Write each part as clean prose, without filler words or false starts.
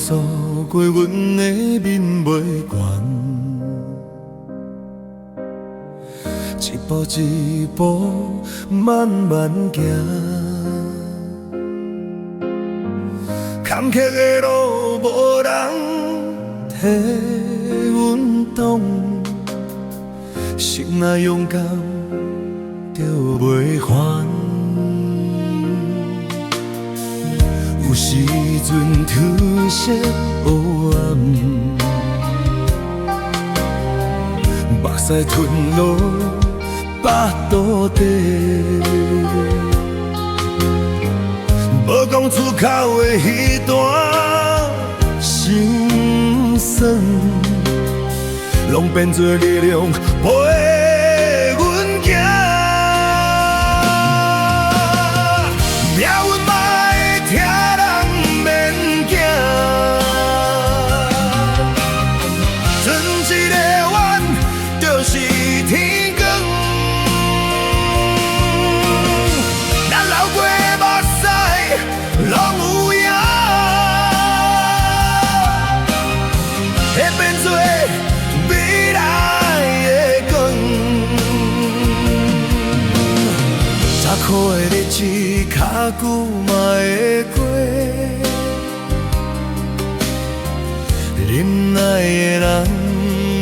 诉过阮的面袂悬，一步一步慢慢行，坎坷的路无人替阮挡，心若勇敢就袂烦。有时阵褪色黑暗，目屎吞落腹肚底，无讲出口的迄段心酸，拢变作力量陪阮行。命运嘛会疼人免惊，存一个愿就是天光。咱流过的目屎拢有影，会变做未来的光。早苦的日子较久嘛会过，忍耐的人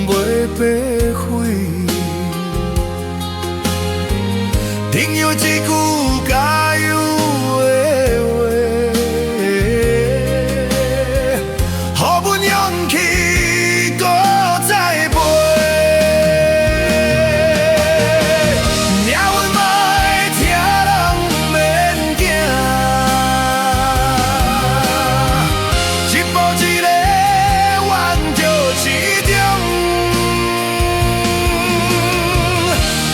袂白费。听有一句加油的话，予阮勇气搁再飞。命运嘛会疼人免惊，一步一个愿就是中。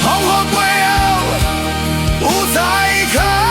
风雨过后有彩空。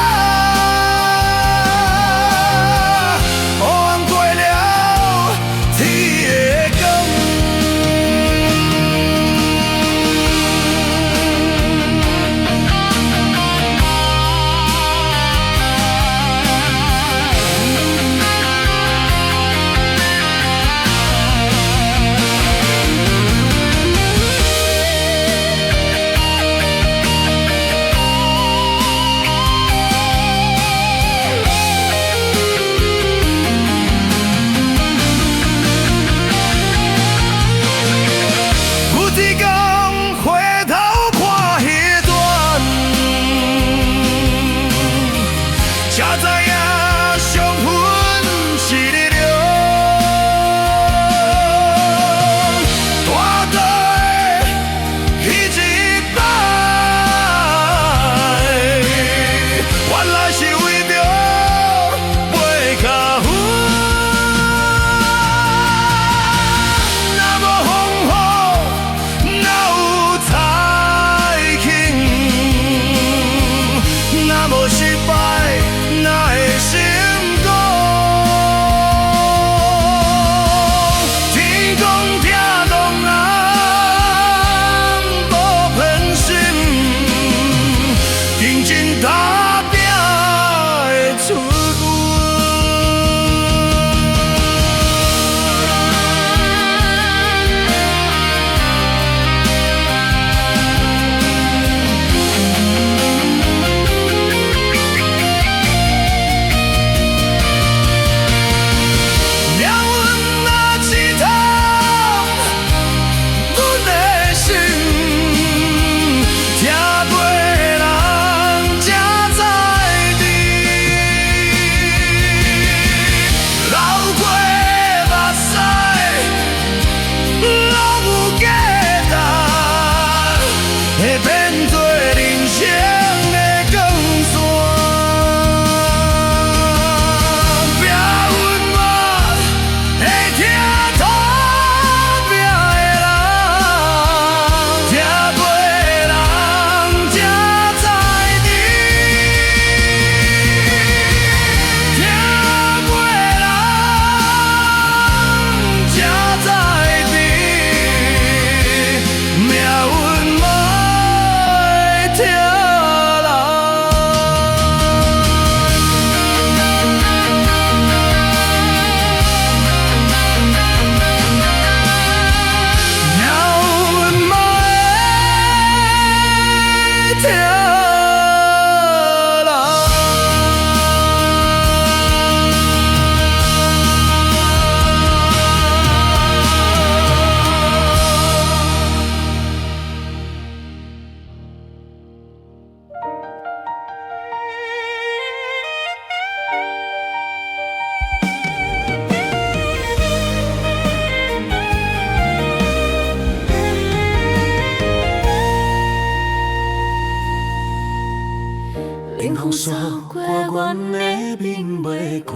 冷风扫过阮的面袂看。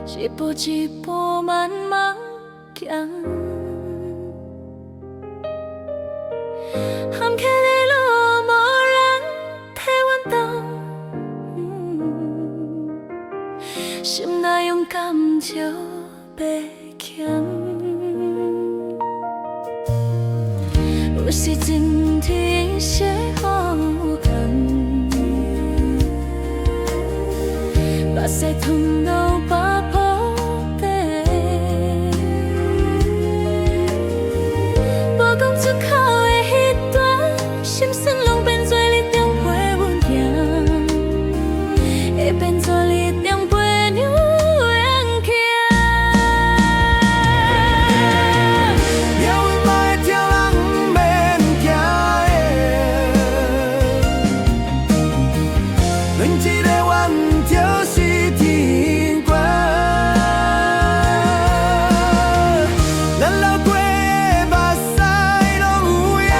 一步一步慢慢行，坎坷的路无人替阮挡，心若勇敢就袂欠。有时真天是好恨，目屎吞到巴肚底，无讲出口的迄段心酸，拢变做力量陪阮行，会变做力量陪娘往行。命运嘛会挑人免惊的，论一个愿就是天关。咱流过的目屎拢有影，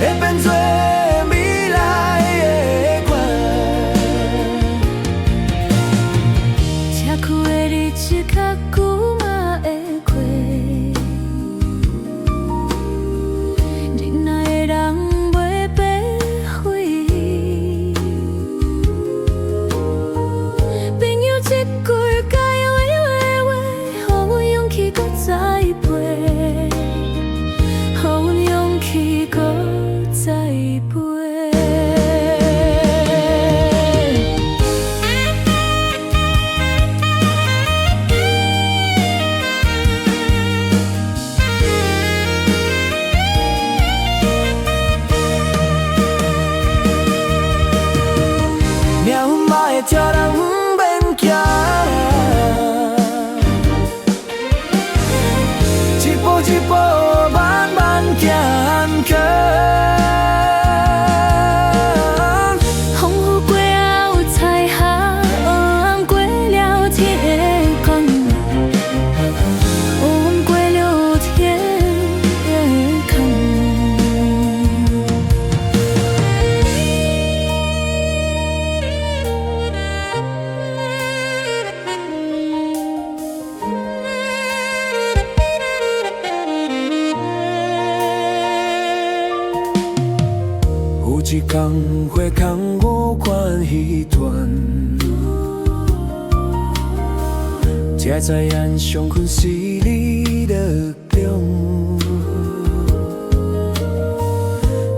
会变做未来的款。吃苦的日子较久嘛会过，忍耐的人袂白费。朋友一句加油的话，予阮勇气搁再飞，予阮勇气搁再飞。命运嘛会挑人免惊，一步一步慢慢行去。风雨过后有彩霞，黑暗过了天光，黑暗过了天空。有一天会空有关彼段，才知影伤困是你力量。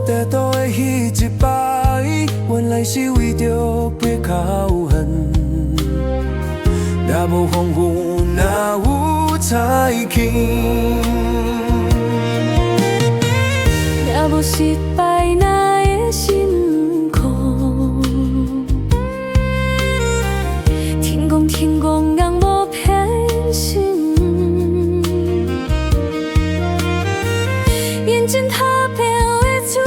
得到的迄一摆，原来是为着过口恨。若无风雨，哪有彩轻？若无失败，哪会辛苦？天公天公，人无偏心，眼睛他偏会出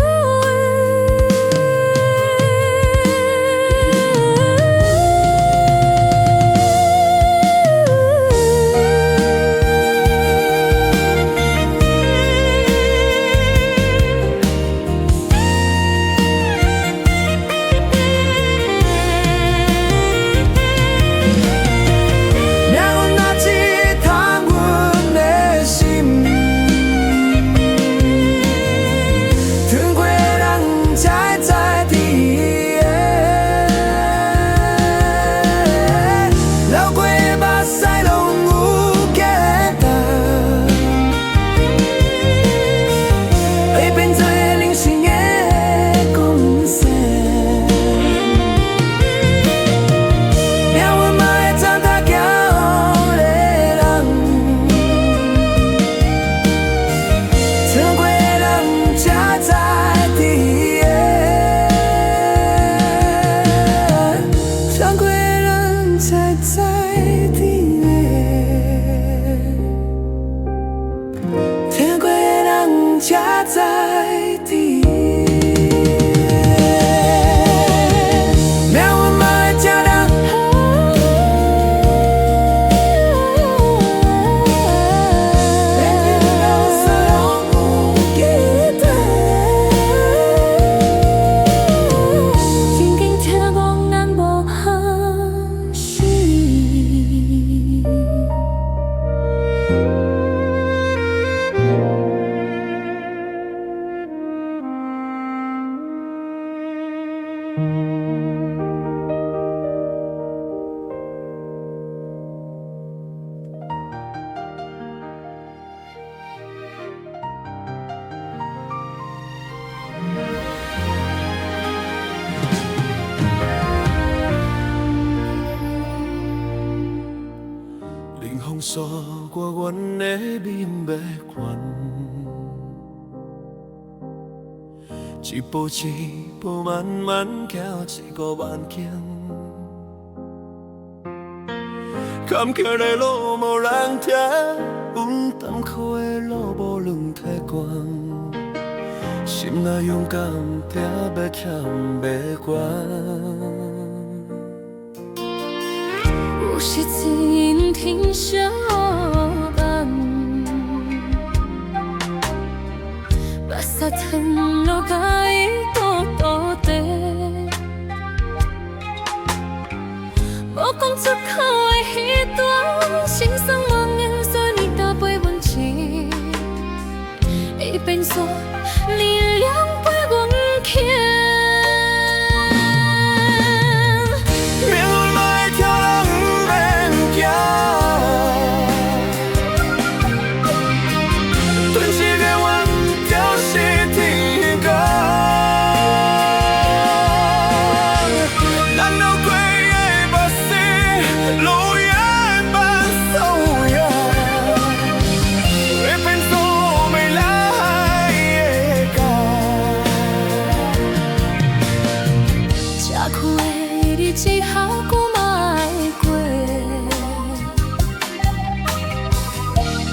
锁过阮的面袂关，一步一步慢慢行一个慢镜，坎坷的路无人听，有坎坷的路无人提悬，心若勇敢，定要欠袂关。有时只天相伴，目屎吞落甲伊倒倒地，无讲出口的彼段，心酸忘了说你的陪阮情，会变作力量陪阮行。一下久嘛会过，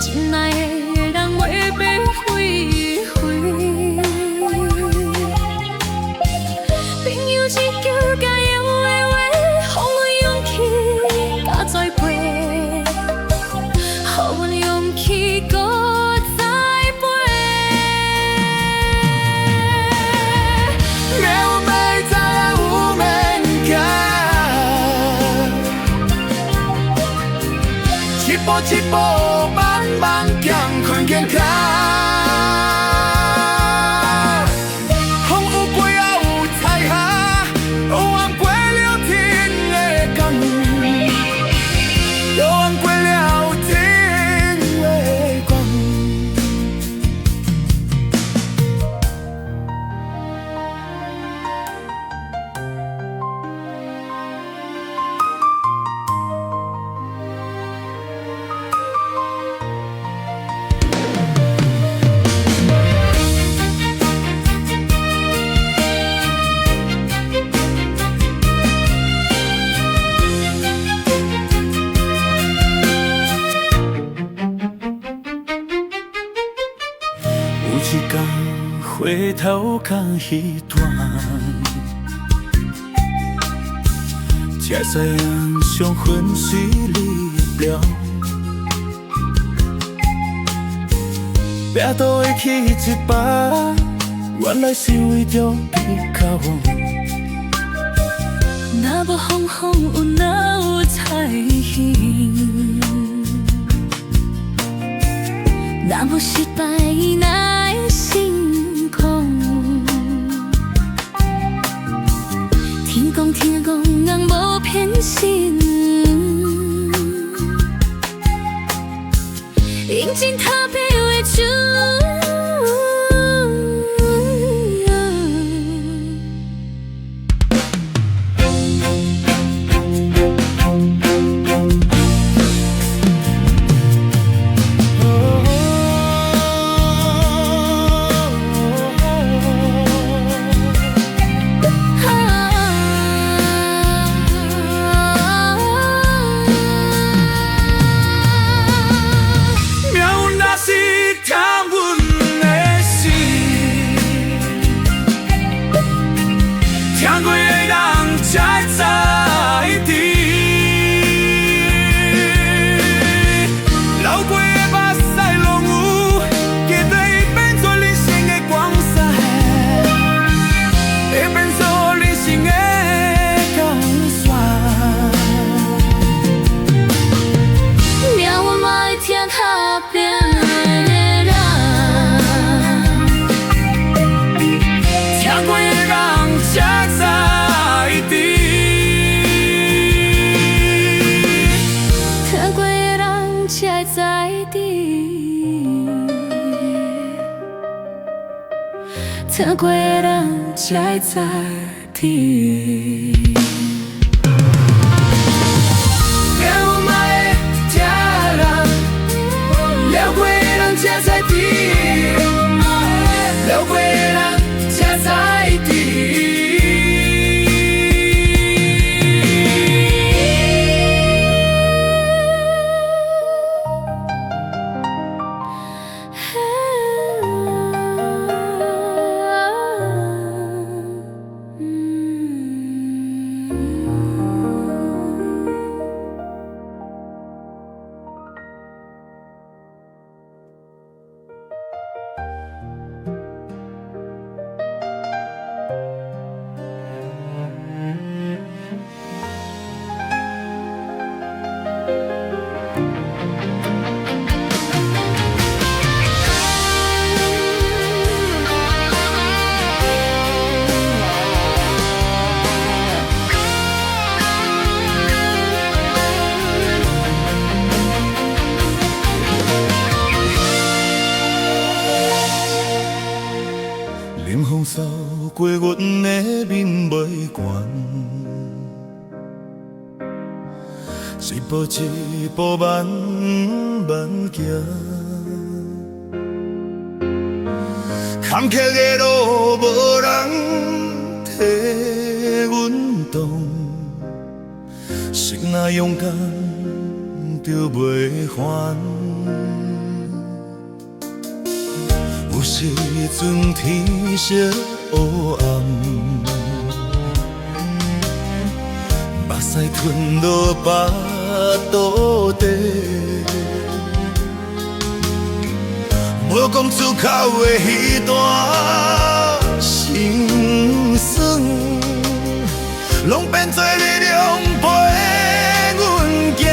真爱的人袂被毁毁。朋友一句加油的话，予阮勇气甲栽培，予阮勇气搁再飞。命袂知有免行。一步一步，慢慢行，看见脚。风有过也有彩霞，有缘过了天的光，有缘过了天的光。有一天回头看彼段，才知影伤痕随你了。壁倒会起一把，原来是为着比较旺。若无风风有哪有彩云？若无失败哪会成功？天公人无偏心，用尽特别为主。听过的人才知知，流过的目屎拢有，记得会变作人生的光彩，会变作人生的光线。命运嘛会听靠边的人，听过的人才知。才知听过的人才知命运嘛会疼人。风扫过阮的面袂悬，一步一步慢慢行，坎坷的路无人替阮挡，心若勇敢就袂烦。有时阵天色黑暗，目屎吞落巴肚底，无讲出口的迄段心酸，拢变做力量陪阮行。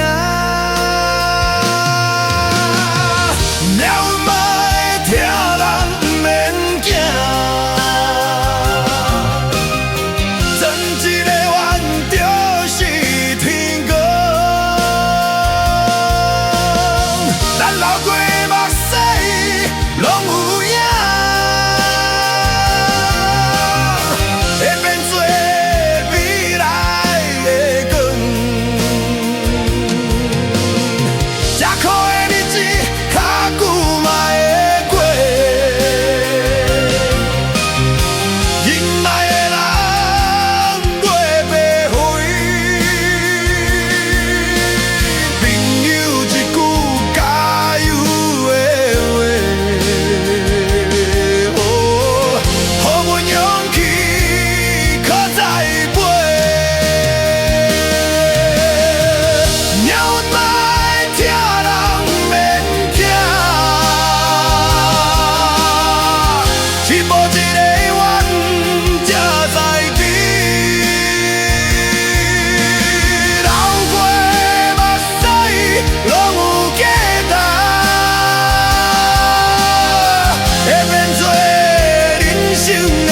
会变做人生的